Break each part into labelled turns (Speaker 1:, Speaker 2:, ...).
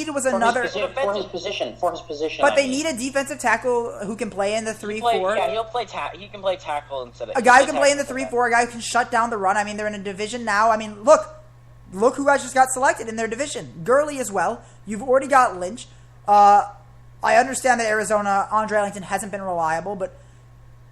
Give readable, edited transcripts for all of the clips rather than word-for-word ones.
Speaker 1: needed was another
Speaker 2: for his position.
Speaker 1: But they need a defensive tackle who can play in the 3-4.
Speaker 2: Yeah, he can play tackle instead of
Speaker 1: a guy who can play in the 3-4. A guy who can shut down the run. I mean, they're in a division now. I mean, look who just got selected in their division. Gurley as well. You've already got Lynch. I understand that Arizona, Andre Ellington hasn't been reliable, but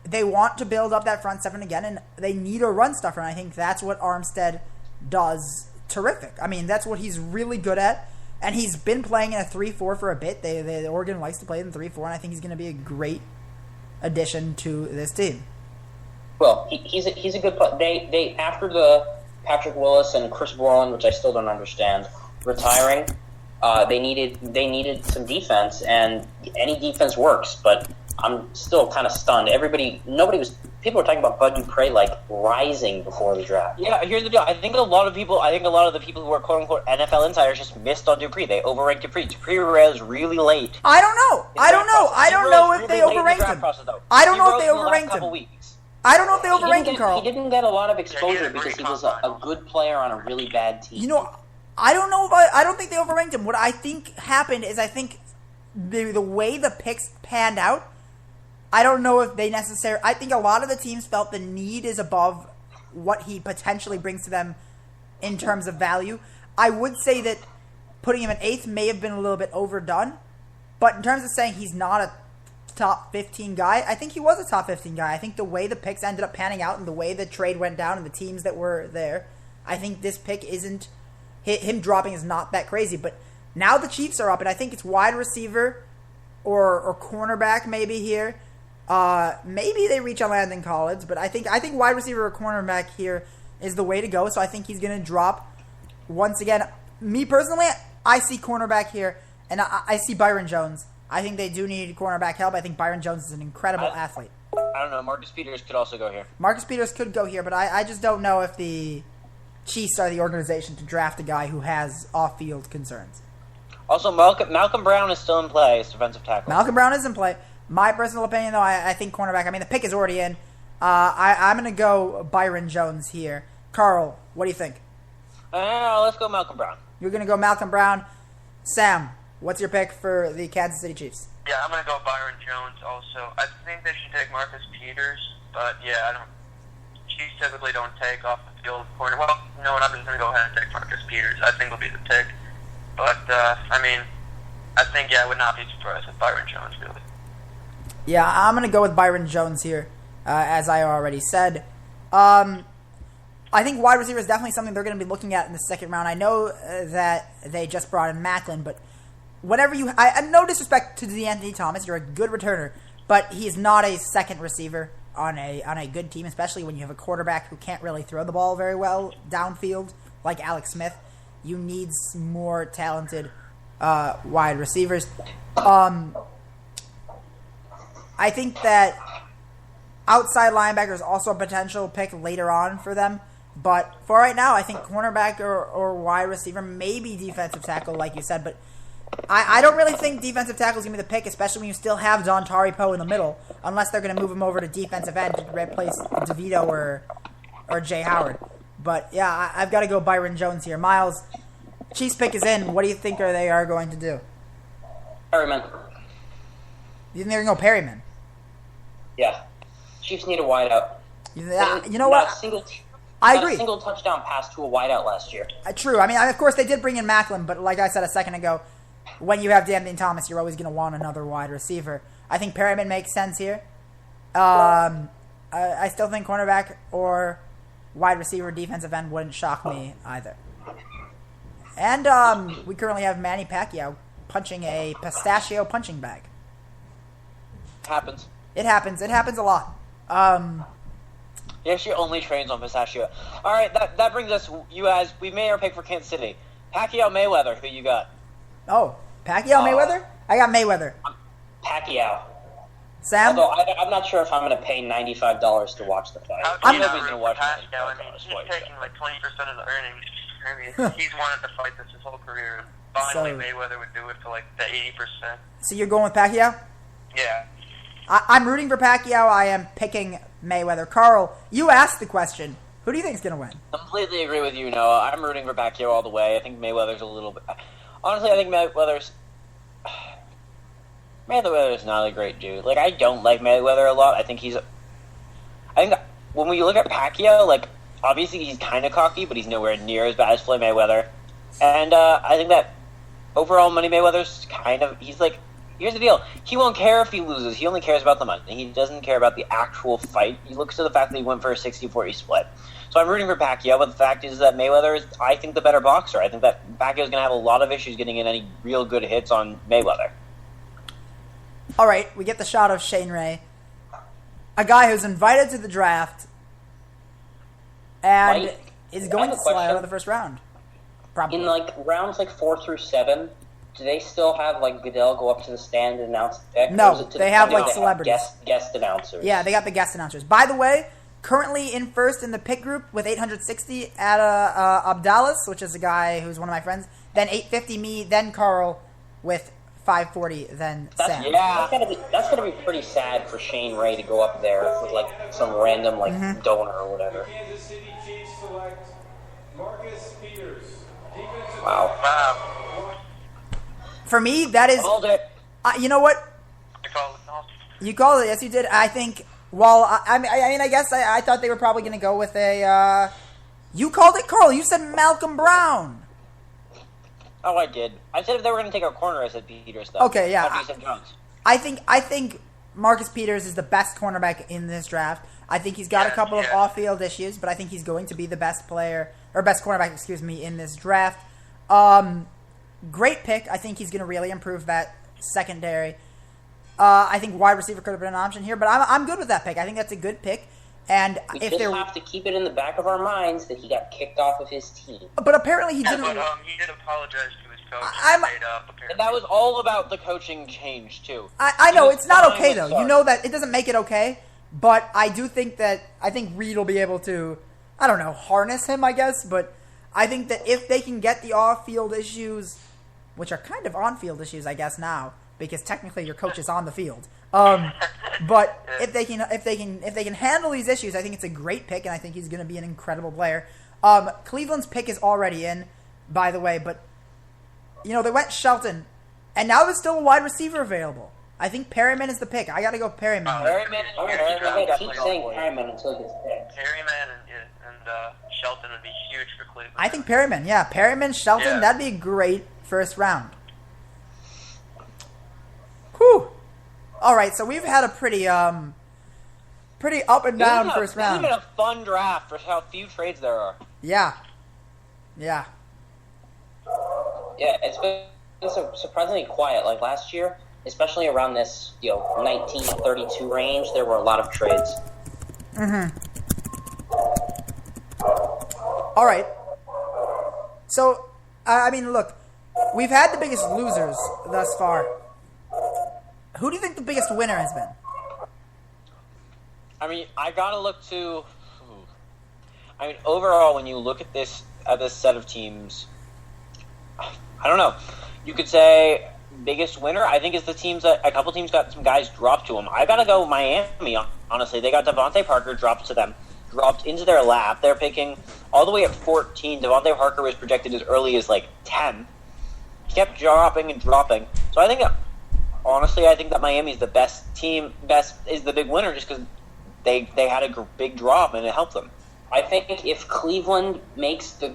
Speaker 1: they want to build up that front seven again, and they need a run stuffer. And I think that's what Armstead does terrific. I mean, that's what he's really good at. And he's been playing in a 3-4 for a bit. Oregon likes to play in 3-4, and I think he's going to be a great addition to this team.
Speaker 2: Well, he's a good player. They after the Patrick Willis and Chris Borland, which I still don't understand, retiring, they needed some defense, and any defense works. But I'm still kind of stunned. People were talking about Bud Dupree rising before the draft.
Speaker 3: Yeah, here's the deal. I think a lot of the people who are quote unquote NFL insiders just missed on Dupree. They overranked Dupree. Dupree rose really late.
Speaker 1: I don't know. I don't know if they overranked him. I don't know if they overranked him. I don't know if they overranked him, Carl.
Speaker 2: He didn't get a lot of exposure because he was a good player on a really bad team.
Speaker 1: You know, I don't know I don't think they overranked him. What I think happened is I think the way the picks panned out, I don't know if they I think a lot of the teams felt the need is above what he potentially brings to them in terms of value. I would say that putting him at 8th may have been a little bit overdone, but in terms of saying he's not a top 15 guy, I think he was a top 15 guy. I think the way the picks ended up panning out and the way the trade went down and the teams that were there, I think this pick isn't, him dropping is not that crazy. But now the Chiefs are up, and I think it's wide receiver or cornerback maybe here. Maybe they reach on Landon Collins, but I think wide receiver or cornerback here is the way to go. So I think he's going to drop once again. Me personally, I see cornerback here, and I see Byron Jones. I think they do need cornerback help. I think Byron Jones is an incredible athlete.
Speaker 3: I don't know. Marcus Peters could also go here.
Speaker 1: Marcus Peters could go here, but I just don't know if the Chiefs are the organization to draft a guy who has off-field concerns.
Speaker 3: Also, Malcolm Brown is still in play as defensive tackle.
Speaker 1: Malcolm Brown is in play. My personal opinion, though, I think cornerback. I mean, the pick is already in. I'm going to go Byron Jones here. Carl, what do you think?
Speaker 3: Let's go Malcolm Brown.
Speaker 1: You're going to go Malcolm Brown. Sam, what's your pick for the Kansas City Chiefs?
Speaker 4: Yeah, I'm going to go Byron Jones also. I think they should take Marcus Peters, but yeah, Chiefs typically don't take off the field corner. Well, no, I'm just going to go ahead and take Marcus Peters. I think will be the pick. But, I think, I would not be surprised with Byron Jones, really.
Speaker 1: Yeah, I'm going to go with Byron Jones here, as I already said. I think wide receiver is definitely something they're going to be looking at in the second round. I know that they just brought in Macklin, but whenever no disrespect to DeAnthony Thomas, you're a good returner, but he's not a second receiver on a good team, especially when you have a quarterback who can't really throw the ball very well downfield, like Alex Smith. You need more talented wide receivers. I think that outside linebacker is also a potential pick later on for them. But for right now, I think cornerback or wide receiver, maybe defensive tackle, like you said. But I don't really think defensive tackle is going to be the pick, especially when you still have Dontari Poe in the middle, unless they're going to move him over to defensive end to replace DeVito or Jay Howard. But, yeah, I've got to go Byron Jones here. Miles, Chiefs pick is in. What do you think they are going to do?
Speaker 2: Perryman.
Speaker 1: You think they're going to go Perryman?
Speaker 2: Yeah. Chiefs need a wideout.
Speaker 1: You know what? I agree.
Speaker 2: A single touchdown pass to a wideout last year.
Speaker 1: True. I mean, of course, they did bring in Macklin, but like I said a second ago, when you have DeAnthony Thomas, you're always going to want another wide receiver. I think Perryman makes sense here. I still think cornerback or wide receiver, defensive end wouldn't shock me either. And we currently have Manny Pacquiao punching a pistachio punching bag.
Speaker 3: Happens.
Speaker 1: It happens. It happens a lot.
Speaker 3: He actually only trains on pistachio. All right, that brings us, you guys, we made our pick for Kansas City. Pacquiao Mayweather, who you got?
Speaker 1: Oh, Pacquiao Mayweather? I got Mayweather.
Speaker 2: Pacquiao.
Speaker 1: Sam?
Speaker 2: Although I'm not sure if I'm going to pay $95 to watch the fight.
Speaker 4: I'm not going to watch Pacquiao. I mean, he's taking like 20% of the earnings. I mean, he's wanted to fight this his whole career, and finally Mayweather would do it for like the 80%.
Speaker 1: So you're going with Pacquiao?
Speaker 4: Yeah.
Speaker 1: I'm rooting for Pacquiao. I am picking Mayweather. Carl, you asked the question. Who do you think is going to win?
Speaker 3: Completely agree with you, Noah. I'm rooting for Pacquiao all the way. I think Mayweather's a little bit... Honestly, I think Mayweather's not a great dude. Like, I don't like Mayweather a lot. I think when we look at Pacquiao, like, obviously he's kind of cocky, but he's nowhere near as bad as Floyd Mayweather. And I think that overall, Money Mayweather's he's like, here's the deal. He won't care if he loses. He only cares about the money. He doesn't care about the actual fight. He looks to the fact that he went for a 60-40 split. So I'm rooting for Pacquiao, but the fact is that Mayweather is, I think, the better boxer. I think that Pacquiao's going to have a lot of issues getting in any real good hits on Mayweather.
Speaker 1: All right, we get the shot of Shane Ray, a guy who's invited to the draft and is going to slide out of the first round. Probably.
Speaker 2: In rounds 4 through 7, do they still have Goodell go up to the stand and announce the pick?
Speaker 1: No, they have celebrities,
Speaker 2: guest announcers.
Speaker 1: Yeah, they got the guest announcers. By the way, currently in first in the pick group with 860 at Abdallas, which is a guy who's one of my friends. Then 850 me, then Carl with 540, then Sam.
Speaker 2: Yeah, that's gotta be pretty sad for Shane Ray to go up there with some random donor or whatever.
Speaker 5: Kansas City Chiefs select Marcus Peters.
Speaker 2: Wow.
Speaker 1: For me, that is. You know what? You called it. Yes, you did. I think. Well, I guess I thought they were probably going to go with a. You called it, Carl. You said Malcolm Brown.
Speaker 3: Oh, I did. I said if they were going to take our corner, I said Peters, though.
Speaker 1: Okay, yeah.
Speaker 3: I said Jones.
Speaker 1: I think Marcus Peters is the best cornerback in this draft. I think he's got a couple of off-field issues, but I think he's going to be the best cornerback, in this draft. Great pick. I think he's going to really improve that secondary. I think wide receiver could have been an option here, but I'm good with that pick. I think that's a good pick. And
Speaker 2: we just have to keep it in the back of our minds that he got kicked off of his team.
Speaker 1: But apparently he didn't.
Speaker 4: But he did apologize to his coach. Apparently.
Speaker 3: That was all about the coaching change too.
Speaker 1: I know it's not okay though. You know that it doesn't make it okay. But I do think Reed will be able to, I don't know, harness him, I guess. But I think that if they can get the off-field issues, which are kind of on-field issues, I guess now, because technically your coach is on the field. But if they can handle these issues, I think it's a great pick, and I think he's going to be an incredible player. Cleveland's pick is already in, by the way, but they went Shelton, and now there's still a wide receiver available. I think Perryman is the pick. I got to go Perryman.
Speaker 2: Keep saying Perryman until he gets picked.
Speaker 4: Perryman and Shelton would be huge for Cleveland.
Speaker 1: I think Perryman, Shelton, that'd be a great first round. Whew. All right, so we've had a pretty up and down first round.
Speaker 3: It's been a fun draft for how few trades there are.
Speaker 1: Yeah.
Speaker 2: Yeah, it's been surprisingly quiet. Like last year, especially around this 1932 range, there were a lot of trades.
Speaker 1: Mm-hmm. All right. So, look, we've had the biggest losers thus far. Who do you think the biggest winner has been?
Speaker 3: I gotta look to. Overall, when you look at this set of teams, I don't know. You could say biggest winner. I think is the teams that a couple teams got some guys dropped to them. I gotta go Miami. Honestly, they got Devontae Parker dropped into their lap. They're picking all the way at 14. Devontae Parker was projected as early as 10. He kept dropping and dropping. So I think. Honestly, I think that Miami's the best team. Best is the big winner just because they had a big drop and it helped them.
Speaker 2: I think if Cleveland makes the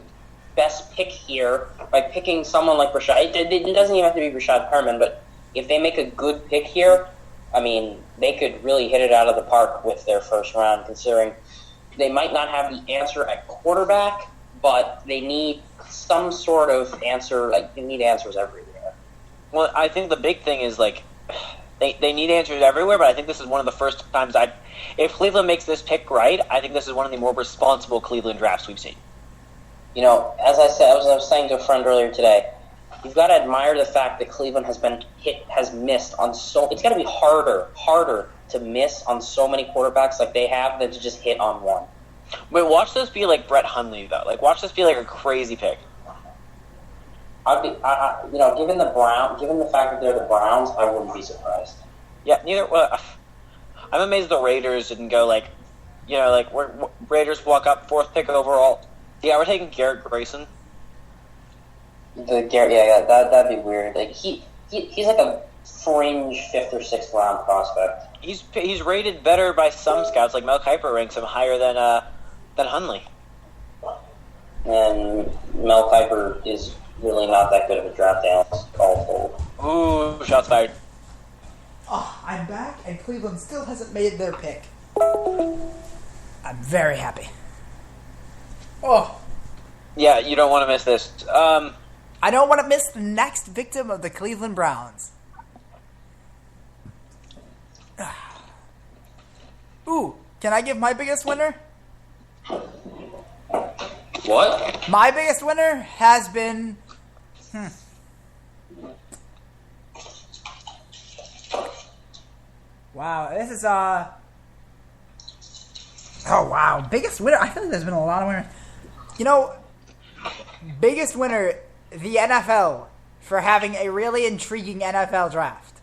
Speaker 2: best pick here by picking someone like Rashad, it doesn't even have to be Rashad Perriman, but if they make a good pick here, they could really hit it out of the park with their first round, considering they might not have the answer at quarterback, but they need some sort of answer. They need answers everywhere.
Speaker 3: Well, I think the big thing is, they need answers everywhere, but I think this is one of the first times if Cleveland makes this pick right, I think this is one of the more responsible Cleveland drafts we've seen.
Speaker 2: As I said, I was saying to a friend earlier today, you've got to admire the fact that Cleveland has missed on it's got to be harder to miss on so many quarterbacks like they have than to just hit on one.
Speaker 3: Wait, watch this be like Brett Hundley, though. Watch this be like a crazy pick.
Speaker 2: Given the fact that they're the Browns, I wouldn't be surprised.
Speaker 3: Yeah, I'm amazed the Raiders didn't go Raiders walk up 4th pick overall. Yeah, we're taking Garrett Grayson.
Speaker 2: That'd be weird. Like he's like a fringe 5th or 6th round prospect.
Speaker 3: He's rated better by some scouts. Like Mel Kiper ranks him higher than Hundley.
Speaker 2: And Mel Kiper is really not that good of a draft analyst, all told.
Speaker 3: Ooh, shots fired.
Speaker 1: Oh, I'm back, and Cleveland still hasn't made their pick. I'm very happy. Oh.
Speaker 3: Yeah, you don't want to miss this.
Speaker 1: I don't want to miss the next victim of the Cleveland Browns. Ooh, can I give my biggest winner?
Speaker 2: What?
Speaker 1: My biggest winner has been... Wow, this is, Oh, wow. Biggest winner? I feel like there's been a lot of winners. You know, biggest winner, the NFL, for having a really intriguing NFL draft.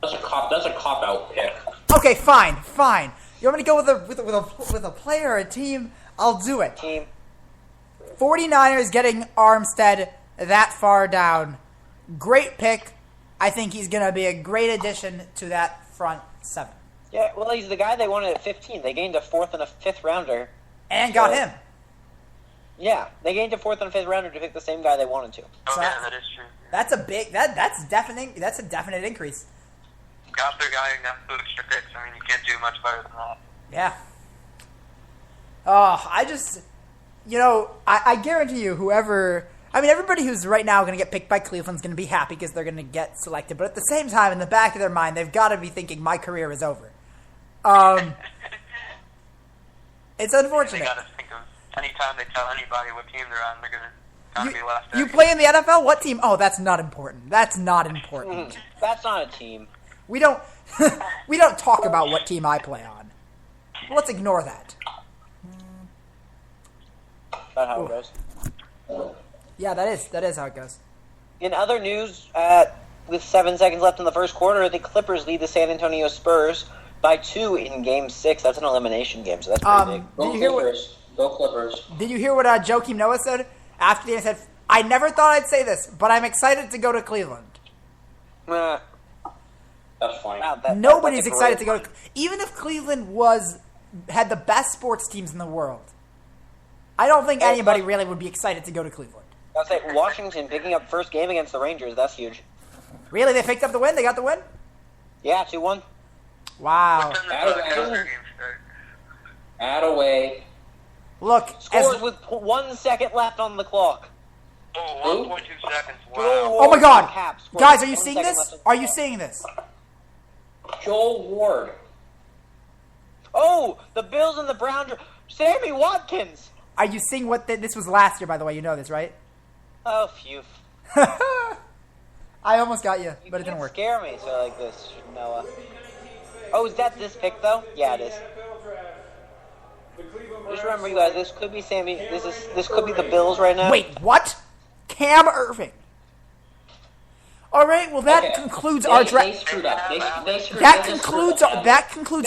Speaker 2: That's a cop-out pick.
Speaker 1: Okay, fine. You want me to go with a player or a team? I'll do it.
Speaker 3: Team.
Speaker 1: 49ers getting Armstead that far down. Great pick. I think he's going to be a great addition to that front seven.
Speaker 3: Yeah, well, he's the guy they wanted at 15. They gained a 4th and a 5th rounder.
Speaker 1: And got him.
Speaker 3: Yeah, they gained a 4th and a 5th rounder to pick the same guy they wanted to.
Speaker 4: Oh, yeah, that is true.
Speaker 1: That's a big... That's a definite increase.
Speaker 4: Got their guy and got two extra picks. I mean, you can't do much better than that.
Speaker 1: Yeah. Oh, I just... You know, I guarantee you whoever... I mean, everybody who's right now going to get picked by Cleveland's going to be happy because they're going to get selected. But at the same time, in the back of their mind, they've got to be thinking, my career is over. It's unfortunate.
Speaker 4: They got to think of anytime they tell anybody what team they're on, they're going to be left out.
Speaker 1: You play in the NFL? What team? Oh, that's not important. That's not important.
Speaker 3: That's not a team.
Speaker 1: We don't we don't talk about what team I play on. Let's ignore that.
Speaker 3: That's how it goes.
Speaker 1: Yeah, that is how it goes.
Speaker 3: In other news, with 7 seconds left in the first quarter, the Clippers lead the San Antonio Spurs by 2 in Game 6. That's an elimination game, so that's pretty big.
Speaker 2: Go Clippers.
Speaker 1: Did you hear what Joakim Noah said after the game? He said, I never thought I'd say this, but I'm excited to go to Cleveland.
Speaker 2: That's funny.
Speaker 3: Wow,
Speaker 1: Nobody's excited to go to... Even if Cleveland had the best sports teams in the world, I don't think anybody really would be excited to go to Cleveland.
Speaker 3: I'll say Washington picking up first game against the Rangers. That's huge.
Speaker 1: Really? They picked up the win? They got the win?
Speaker 3: Yeah, 2-1.
Speaker 1: Wow.
Speaker 4: What time does the game start?
Speaker 2: Add away.
Speaker 1: Look,
Speaker 3: Scores with 1 second left on the clock.
Speaker 4: Oh, 1.2 seconds. Wow.
Speaker 1: oh my God.
Speaker 3: Caps.
Speaker 1: Guys, are you
Speaker 3: 1
Speaker 1: seeing
Speaker 3: second
Speaker 1: this?
Speaker 3: left on-
Speaker 1: Are you seeing this?
Speaker 2: Joel Ward.
Speaker 3: Oh, the Bills and the Browns. Sammy Watkins.
Speaker 1: Are you seeing what... This was last year, by the way. You know this, right?
Speaker 3: Oh, phew.
Speaker 1: I almost got you, but it
Speaker 3: You
Speaker 1: didn't work.
Speaker 3: scare me so like this, Noah. Oh, is that this pick though? Yeah, it is. Just remember, you guys. This could be Sammy. This could be the Bills right now.
Speaker 1: Wait, what? Cam Irving. All right, well that concludes our
Speaker 2: They
Speaker 1: draft.
Speaker 2: screwed up. They screwed
Speaker 1: That
Speaker 2: up.
Speaker 1: concludes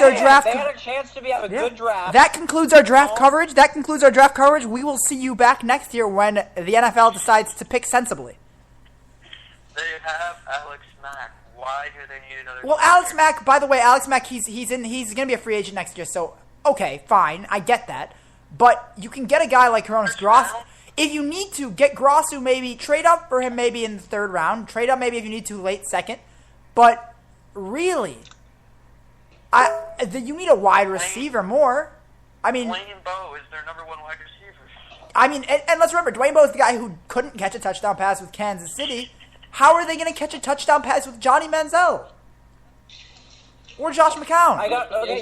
Speaker 1: our draft.
Speaker 3: They had a chance to have a good draft.
Speaker 1: That concludes our draft coverage. We will see you back next year when the NFL decides to pick sensibly.
Speaker 4: They have Alex Mack. Why do they need another?
Speaker 1: Well, Alex Mack, by the way, he's going to be a free agent next year, so okay, fine, I get that. But you can get a guy like Cronus Gross. If you need to, get Grossu maybe, trade up for him maybe in the 3rd round, trade up maybe if you need to late 2nd. But really, you need a wide receiver more. I mean,
Speaker 4: Dwayne Bowe is their number 1 wide receiver.
Speaker 1: I mean, and let's remember, Dwayne Bowe is the guy who couldn't catch a touchdown pass with Kansas City. How are they going to catch a touchdown pass with Johnny Manziel? Or Josh McCown?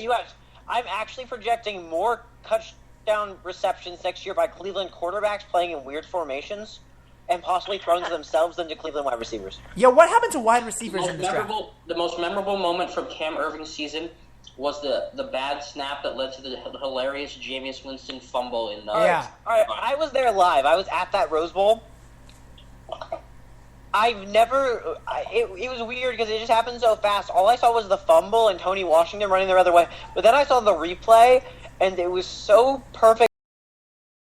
Speaker 3: You guys. I'm actually projecting more touchdown receptions next year by Cleveland quarterbacks playing in weird formations and possibly throwing to themselves than to Cleveland wide receivers.
Speaker 1: Yo, what happened to wide receivers in this draft?
Speaker 2: The most memorable moment from Cam Irving's season was the bad snap that led to the hilarious Jameis Winston fumble in the...
Speaker 1: Yeah.
Speaker 3: All right, I was there live. I was at that Rose Bowl. It was weird because it just happened so fast. All I saw was the fumble and Tony Washington running the other way. But then I saw the replay, and it was so perfect.